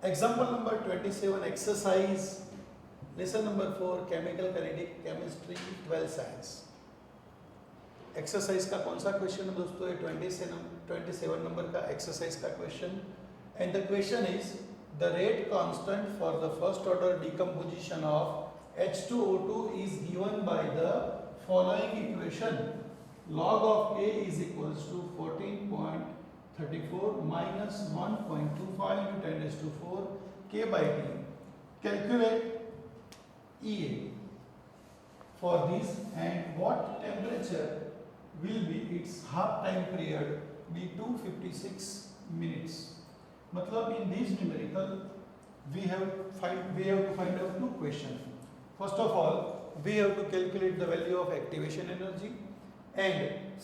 Example number 27, exercise, lesson number 4, chemical kinetic chemistry 12 science. Exercise का कौन सा question है दोस्तों? ये 27 नंबर का एक्सरसाइज का question, and the question is the rate constant for the first order decomposition of H2O2 is given by the following equation. log of K is equals to 14.34 minus 1.25 into 10 raised to 4 K by T. Calculate EA for this, and what temperature will be its half time period be 256 minutes. मतलब in this numerical we have to find out two questions. First of all, we have to calculate the value of activation energy, and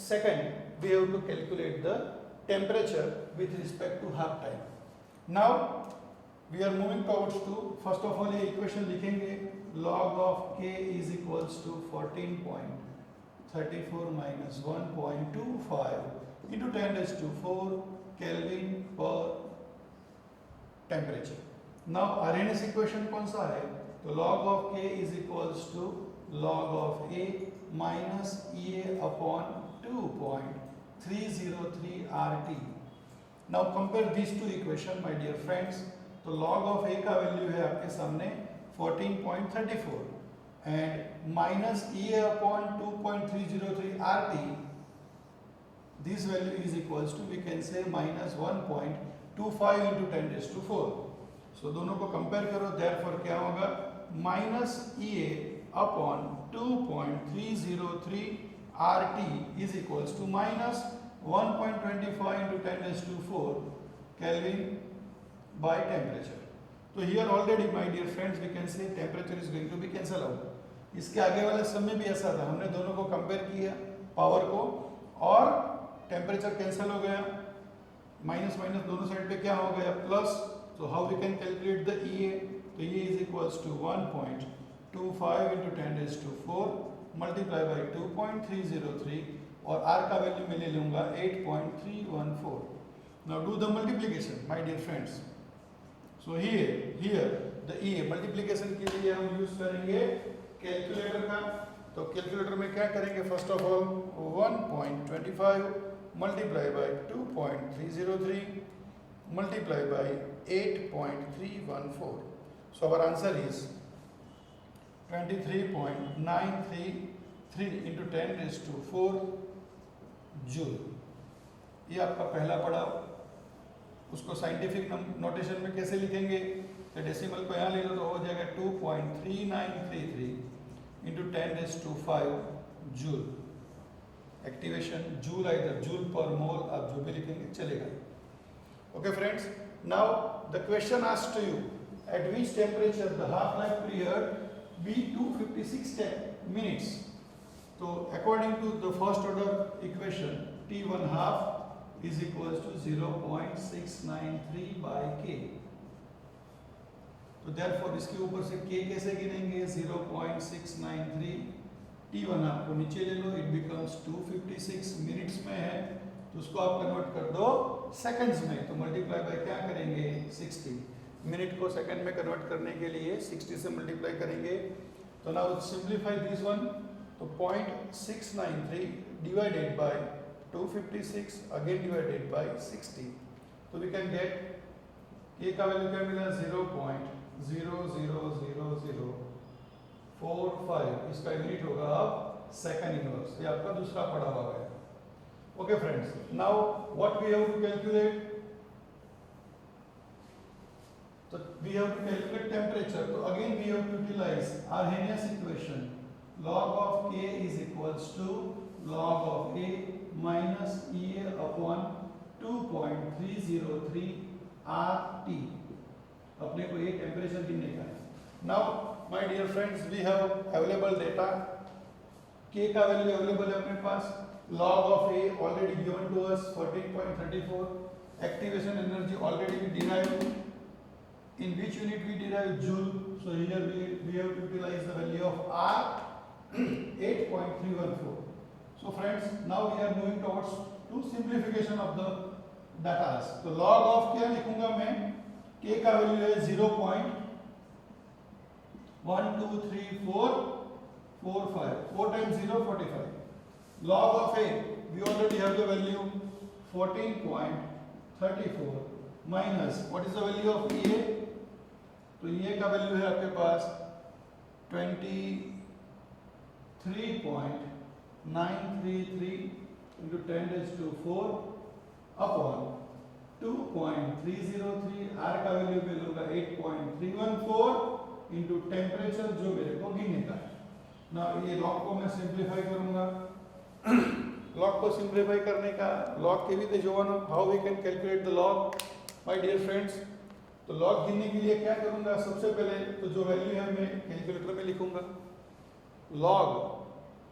second we have to calculate the temperature with respect to half time. Now we are moving towards to, first of all ये equation लिखेंगे. log of K is equals to 14.34 minus 1.25 into 10 raised to 4 Kelvin per temperature. Now Arrhenius equation कौन सा है? तो log of K is equals to log of A minus EA upon 2.303 RT. Now compare these two equation, my dear friends. तो log of A का value है आपके सामने 14.34 and minus EA upon 2.303 RT. This value is equals to, we can say, minus 1.25 into 10 raised to 4. So दोनों को compare करो, therefore क्या होगा? Minus EA upon 2.303 RT is equals to minus 1.25 into 10 raised to 4 Kelvin by temperature. तो here already, my dear friends, we can say temperature is going to be cancel out. इसके आगे वाले सब में भी ऐसा था, हमने दोनों को कंपेयर किया, पावर को, और टेम्परेचर कैंसिल हो गया, माइनस माइनस दोनों साइड पे क्या हो गया? प्लस. तो how we can calculate the EA? तो EA is equals to 1.25 into 10 raised to 4 multiply by 2.303 और R का वैल्यू मैं ले लूंगा 8.314. Now do the multiplication, my dear friends. So here the EA multiplication के लिए हम यूज करेंगे कैलकुलेटर का. तो कैलकुलेटर में क्या करेंगे? First of all 1.25 multiply by 2.303 multiply by 8.314. So our answer is 23.933 into 10 raised to 4 joule. ये आपका पहला पड़ाव. उसको साइंटिफिक नोटेशन में कैसे लिखेंगे? तो डेसिमल को यहाँ ले लो तो हो जाएगा 2.3933 into 10 raised to 5 joule. Activation joule, either joule पर मोल, आप जो भी लिखेंगे चलेगा. Okay friends, now the question asked to you, at which temperature the half life period be 256 minutes. So according to the first order equation, T1 half is equals to 0.693 by K. तो therefore इसके ऊपर से K कैसे गिनेंगे? 0.693 T1 half को नीचे ले लो, it becomes 256 minutes में है, तो उसको आप कन्वर्ट कर दो सेकंड्स में. तो मल्टीप्लाई बाय क्या करेंगे? 60. मिनट को सेकंड में कन्वर्ट करने के लिए 60 से मल्टीप्लाई करेंगे. तो नाउ सिंप्लीफाई दिस वन. तो 0.693 divided by 256 again divided by 60. तो वी कैन गेट K का वैल्यू क्या मिला? 0.00045. इसका यूनिट होगा अब सेकंड इनवर्स. ये आपका दूसरा पड़ा हुआ है. Okay friends, now what we have to calculate? So we have to calculate temperature. So again we have to utilize Arrhenius equation. Log of K is equals to log of A minus EA upon 2.303 RT. अपने को ये temperature गिनने का है. Now my dear friends, we have available data. K का value available है अपने पास. Log of A already given to us 14.34. Activation energy already we derived. In which unit we derive? Joule. So here we have to utilize the value of R 8.314. So friends, now we are moving towards to simplification of the data. तो log of क्या लिखूंगा मैं? के का value है 0.123445, 4 times 0 45. Log of a, we already have the value 14.34 minus what is the value of EA? तो EA का value है आपके पास 23.933 into 10 raised to 4 upon 2.303. R का वैल्यू मिलेगा 8.314 into टेम्परेचर जो मेरे को गिनने का है ना। ये लॉग को मैं सिंप्लीफाई करूंगा। लॉग को सिंप्लीफाई करने का लॉग के भी जोवन how we can calculate the log my dear friends. तो लॉग गिनने के लिए क्या करूंगा, सबसे पहले तो जो वैल्यू है मैं कैलकुलेटर में लिखूंगा। लॉग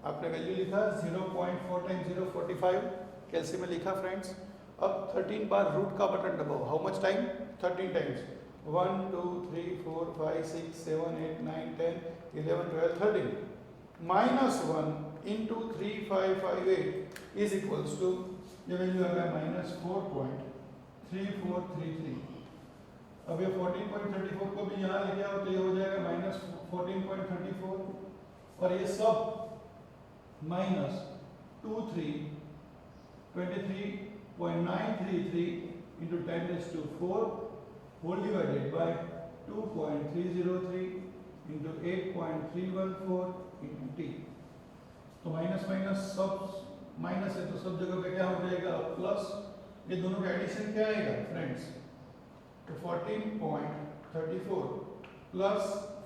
आपने वैल्यू लिखा 0.4 times 0 45, कैलसी में लिखा फ्रेंड्स। अब 13 बार रूट का बटन दबाओ। How much time? 13 times. 1 2 3 4 5 6 7 8 9 10 11 12 13 minus 1 into 3558 is equals to, ये वैल्यू आ गया -4.3433। अब ये 14.34 को भी यहाँ लेके आओ तो ये हो जाएगा -14.34 और ये सब -23.933 into 10 raised to 4 whole divided by 2.303 into 8.314 into t। तो माइनस माइनस सब माइनस है तो सब जगह पे क्या हो जाएगा प्लस। ये दोनों का एडिशन क्या आएगा फ्रेंड्स? तो 14.34 प्लस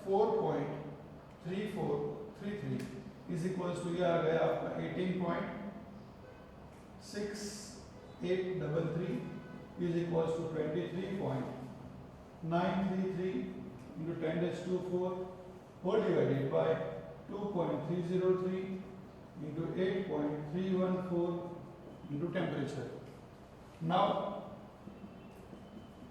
4.3433 इज इक्वल्स टू ये आ गया आपका 18.6833 is equals to 23.933 into 10 raised to 4 whole divided by 2.303 into 8.314 into temperature। Now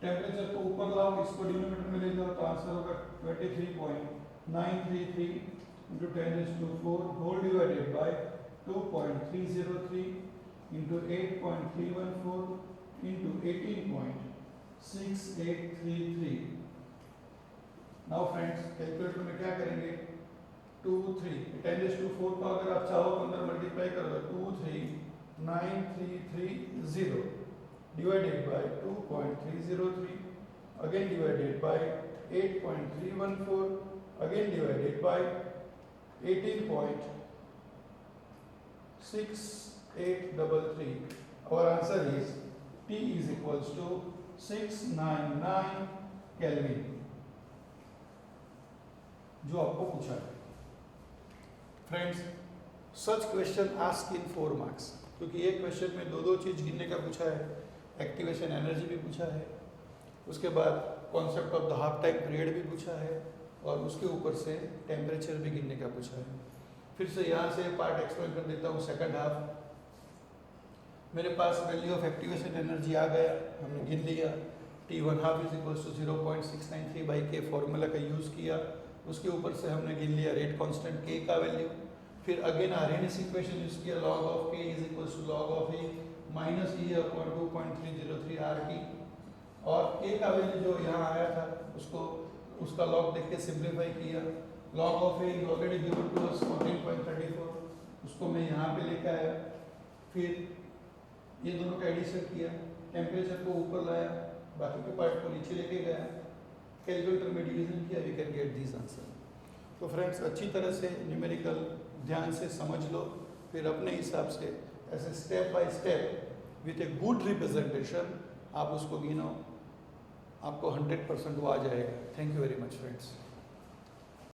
temperature को ऊपर लाओ, इसको डिनोमिनेटर में ले जाओ तो आंसर होगा 23.933 into 10 raised to 4 whole divided by 2.303 into 8.314 into 18.6833। Now friends calculator में क्या करेंगे? 2 3 10 raised to 4 को अगर आप चाहो तो अंदर मल्टीप्लाई कर दो। 23933 divided by 2.303 again divided by 8.314 again divided by 18.6833। our answer is T is equals to 699 Kelvin जो आपको पूछा है friends. Such question ask in 4 marks, क्योंकि एक क्वेश्चन में दो चीज गिनने का पूछा है, एक्टिवेशन एनर्जी भी पूछा है, उसके बाद concept of the half time period भी पूछा है और उसके ऊपर से टेम्परेचर भी गिनने का पूछा है। फिर से यहाँ से पार्ट एक्सप्लेन कर देता हूँ। सेकंड हाफ मेरे पास वैल्यू ऑफ एक्टिवेशन एनर्जी आ गया, हमने गिन लिया। T1/2 is equals to 0.693 by K formula का यूज़ किया, उसके ऊपर से हमने गिन लिया रेट कांस्टेंट K का वैल्यू। फिर अगेन आरएनएस इक्वेशन यूज किया, log of K is equals to log of A minus E upon 2.303 RT और K का वैल्यू जो यहाँ आया था उसका log देख के सिंप्लीफाई किया। log of A is already given to us 14.34, उसको मैं यहाँ पे लेके आया। फिर ये दोनों का एडिशन किया, टेम्परेचर को ऊपर लाया, बाकी के पार्ट को नीचे लेके गया, कैलकुलेटर में डिवीजन किया, we can get this answer. तो फ्रेंड्स अच्छी तरह से न्यूमेरिकल ध्यान से समझ लो, फिर अपने हिसाब से ऐसे step by step with a good representation आप उसको गिनो, आपको 100% वो आ जाएगा। Thank you very much friends.